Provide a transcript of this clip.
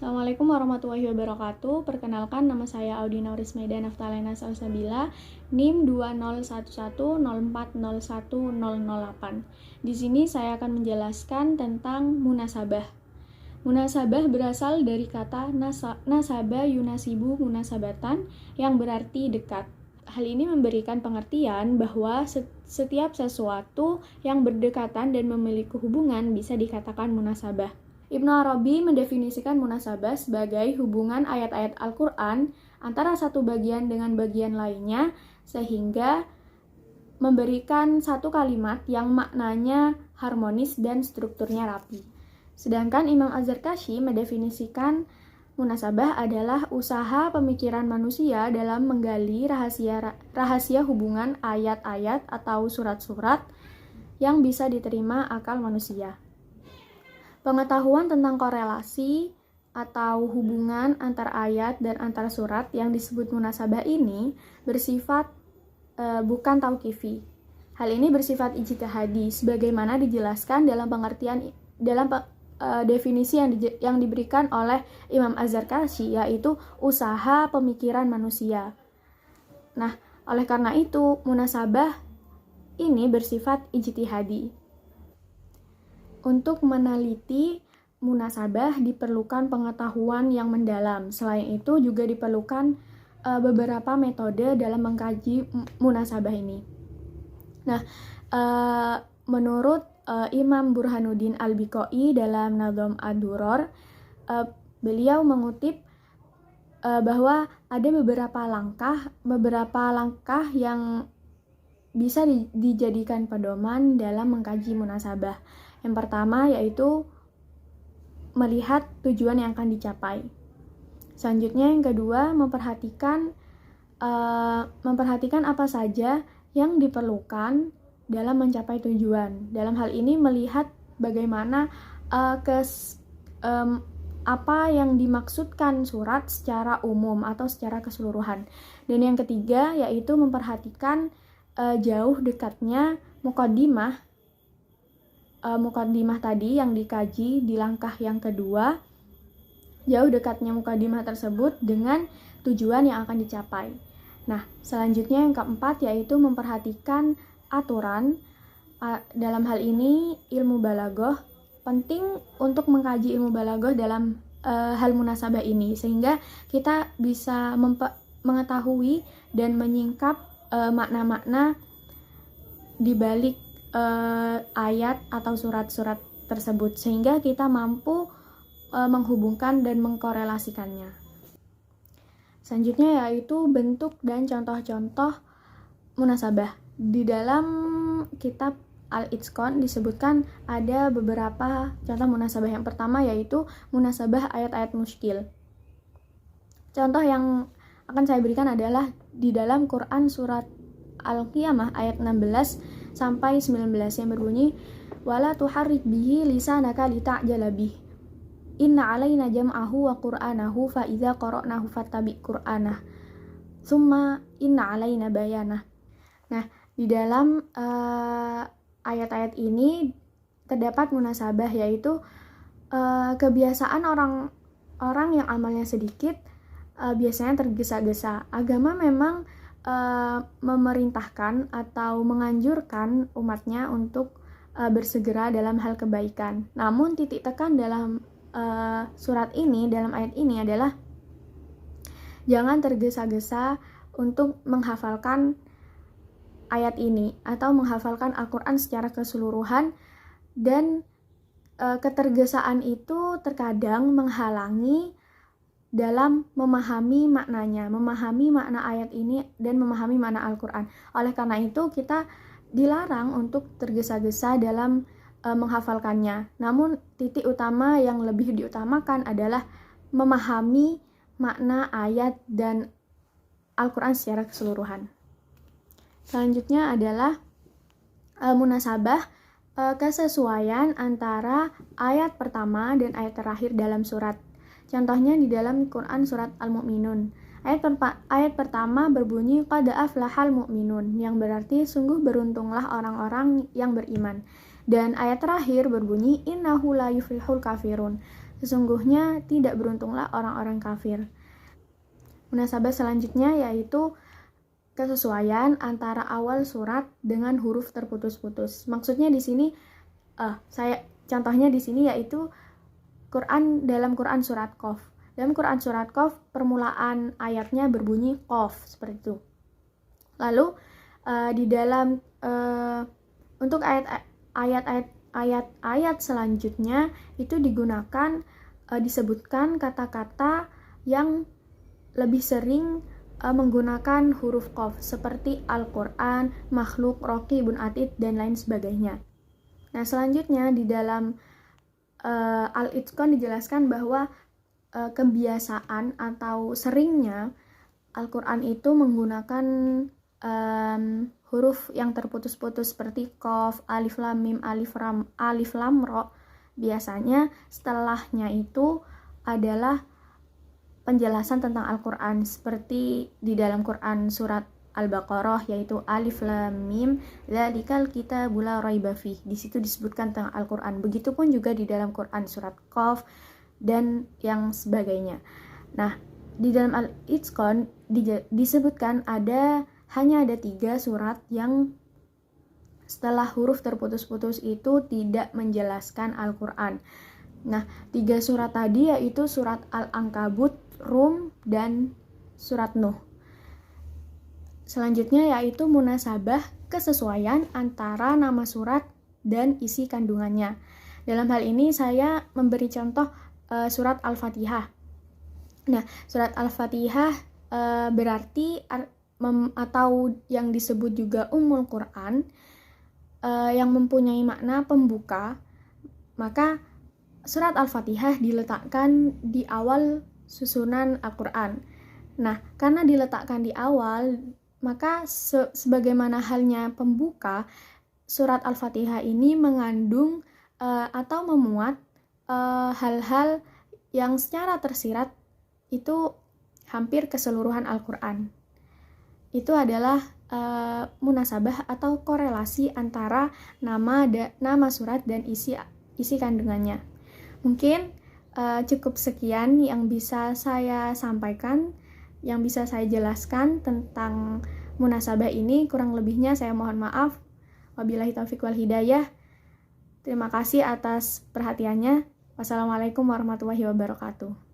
Assalamualaikum warahmatullahi wabarakatuh. Perkenalkan, nama saya Audina Aurismaida Naftalena Salsabila, NIM 20111040108. Di sini saya akan menjelaskan tentang munasabah. Munasabah berasal dari kata nasaba yunasibu munasabatan yang berarti dekat. Hal ini memberikan pengertian bahwa setiap sesuatu yang berdekatan dan memiliki hubungan bisa dikatakan munasabah. Ibnu Arabi mendefinisikan munasabah sebagai hubungan ayat-ayat Al-Quran antara satu bagian dengan bagian lainnya sehingga memberikan satu kalimat yang maknanya harmonis dan strukturnya rapi. Sedangkan Imam Az-Zarkashi mendefinisikan munasabah adalah usaha pemikiran manusia dalam menggali rahasia hubungan ayat-ayat atau surat-surat yang bisa diterima akal manusia. Pengetahuan tentang korelasi atau hubungan antar ayat dan antar surat yang disebut munasabah ini bersifat bukan tauqifi. Hal ini bersifat ijtihadi sebagaimana dijelaskan dalam definisi yang diberikan oleh Imam Az-Zarkashi, yaitu usaha pemikiran manusia. Nah, oleh karena itu munasabah ini bersifat ijtihadi. Untuk meneliti munasabah diperlukan pengetahuan yang mendalam. Selain itu juga diperlukan beberapa metode dalam mengkaji munasabah ini. Nah, menurut Imam Burhanuddin Al-Biqai dalam Nadham Ad-Duror, beliau mengutip bahwa ada beberapa langkah yang bisa dijadikan pedoman dalam mengkaji munasabah. Yang pertama yaitu melihat tujuan yang akan dicapai. Selanjutnya yang kedua memperhatikan apa saja yang diperlukan dalam mencapai tujuan. Dalam hal ini melihat bagaimana apa yang dimaksudkan surat secara umum atau secara keseluruhan. Dan yang ketiga yaitu memperhatikan jauh dekatnya muqaddimah tadi yang dikaji di langkah yang kedua, jauh dekatnya muqaddimah tersebut dengan tujuan yang akan dicapai. Nah, selanjutnya yang keempat yaitu memperhatikan aturan. Dalam hal ini ilmu balaghah penting untuk mengkaji ilmu balaghah dalam hal munasabah ini sehingga kita bisa mengetahui dan menyingkap makna-makna di balik ayat atau surat-surat tersebut sehingga kita mampu menghubungkan dan mengkorelasikannya. Selanjutnya yaitu bentuk dan contoh-contoh munasabah. Di dalam kitab Al-Itqan disebutkan ada beberapa contoh munasabah. Yang pertama yaitu munasabah ayat-ayat muskil. Contoh yang akan saya berikan adalah di dalam Quran surat Al-Qiyamah ayat 16 sampai 19 yang berbunyi wala tuharrik bihi lisanaka lita'jala bih inna alaina jam'ahu wa qur'anahu fa idza qara'nahu fattabi' qur'anah summa inna alaina bayanah. Nah, di dalam ayat-ayat ini terdapat munasabah yaitu kebiasaan orang yang amalnya sedikit biasanya tergesa-gesa. Agama memang memerintahkan atau menganjurkan umatnya untuk bersegera dalam hal kebaikan. Namun titik tekan dalam surat ini, dalam ayat ini adalah jangan tergesa-gesa untuk menghafalkan ayat ini atau menghafalkan Al-Quran secara keseluruhan, dan ketergesaan itu terkadang menghalangi dalam memahami maknanya, memahami makna ayat ini dan memahami makna Al-Quran. Oleh karena itu kita dilarang untuk tergesa-gesa dalam menghafalkannya. Namun titik utama yang lebih diutamakan adalah memahami makna ayat dan Al-Quran secara keseluruhan. Selanjutnya adalah munasabah kesesuaian antara ayat pertama dan ayat terakhir dalam surat. Contohnya di dalam Quran surat Al-Mu'minun. Ayat pertama berbunyi qad aflahal mu'minun, yang berarti sungguh beruntunglah orang-orang yang beriman. Dan ayat terakhir berbunyi innahu la yuflihul kafirun, Sesungguhnya tidak beruntunglah orang-orang kafir. Munasabah selanjutnya yaitu kesesuaian antara awal surat dengan huruf terputus-putus. Maksudnya di sini contohnya di sini yaitu dalam Quran surat Qaf. Dalam Quran surat Qaf permulaan ayatnya berbunyi Qaf seperti itu. Lalu di dalam untuk ayat selanjutnya itu digunakan disebutkan kata-kata yang lebih sering menggunakan huruf Qaf seperti Al-Quran, makhluk, raqibun atid, dan lain sebagainya. Nah, selanjutnya di dalam Al-Itqan dijelaskan bahwa kebiasaan atau seringnya Al-Quran itu menggunakan huruf yang terputus-putus seperti Qaf, Alif Lam Mim, Alif Lam Ra. Biasanya setelahnya itu adalah penjelasan tentang Al-Quran seperti di dalam Quran surat Al-Baqarah yaitu Alif Lam Mim dzalikal kitabul la raiba fih. Di situ disebutkan tentang Al-Quran. Begitupun juga di dalam Quran surat Qaf dan yang sebagainya. Nah, di dalam Al-Itqan disebutkan hanya ada 3 surat yang setelah huruf terputus-putus itu tidak menjelaskan Al-Quran. Nah, 3 surat tadi yaitu surat Al-Ankabut, Rum, dan surat Nuh. Selanjutnya yaitu munasabah kesesuaian antara nama surat dan isi kandungannya. Dalam hal ini saya memberi contoh surat Al-Fatihah. Nah, surat Al-Fatihah berarti atau yang disebut juga Ummul Quran yang mempunyai makna pembuka, maka surat Al-Fatihah diletakkan di awal susunan Al-Quran. Nah, karena diletakkan di awal, maka sebagaimana halnya pembuka, surat Al-Fatihah ini mengandung atau memuat hal-hal yang secara tersirat itu hampir keseluruhan Al-Quran. Itu adalah munasabah atau korelasi antara nama surat dan isi kandungannya. Mungkin cukup sekian yang bisa saya sampaikan, yang bisa saya jelaskan tentang munasabah ini. Kurang lebihnya saya mohon maaf. Wabillahi taufiq wal hidayah. Terima kasih atas perhatiannya. Wassalamualaikum warahmatullahi wabarakatuh.